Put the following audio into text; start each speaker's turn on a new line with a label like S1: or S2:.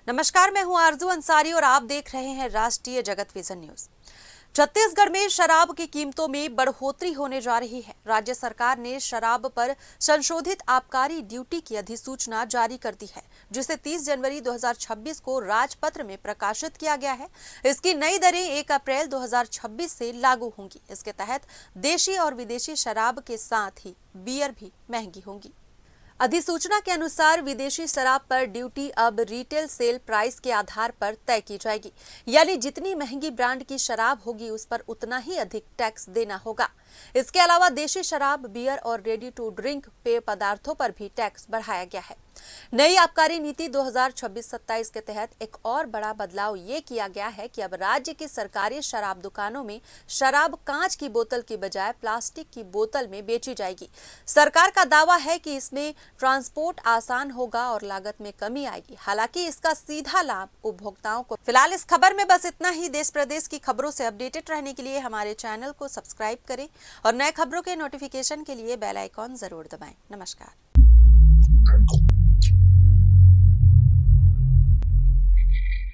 S1: नमस्कार, मैं हूं आरजू अंसारी और आप देख रहे हैं राष्ट्रीय जगत विजन न्यूज। छत्तीसगढ़ में शराब की कीमतों में बढ़ोतरी होने जा रही है। राज्य सरकार ने शराब पर संशोधित आबकारी ड्यूटी की अधिसूचना जारी कर दी है, जिसे 30 जनवरी 2026 को राजपत्र में प्रकाशित किया गया है। इसकी नई दरें 1 अप्रैल 2026 से लागू होंगी। इसके तहत देशी और विदेशी शराब के साथ ही बियर भी महंगी होंगी। अधिसूचना के अनुसार विदेशी शराब पर ड्यूटी अब रिटेल सेल प्राइस के आधार पर तय की जाएगी, यानी जितनी महंगी ब्रांड की शराब होगी उस पर उतना ही अधिक टैक्स देना होगा। इसके अलावा देशी शराब, बियर और रेडी टू ड्रिंक पेय पदार्थों पर भी टैक्स बढ़ाया गया है। नई आबकारी नीति 2026-27 के तहत एक और बड़ा बदलाव ये किया गया है कि अब राज्य की सरकारी शराब दुकानों में शराब कांच की बोतल की बजाय प्लास्टिक की बोतल में बेची जाएगी। सरकार का दावा है कि इसमें ट्रांसपोर्ट आसान होगा और लागत में कमी आएगी। हालांकि इसका सीधा लाभ उपभोक्ताओं को। फिलहाल इस खबर में बस इतना ही। देश प्रदेश की खबरों से अपडेटेड रहने के लिए हमारे चैनल को सब्सक्राइब करें और नए खबरों के नोटिफिकेशन के लिए बेल आइकॉन जरूर दबाएं। नमस्कार।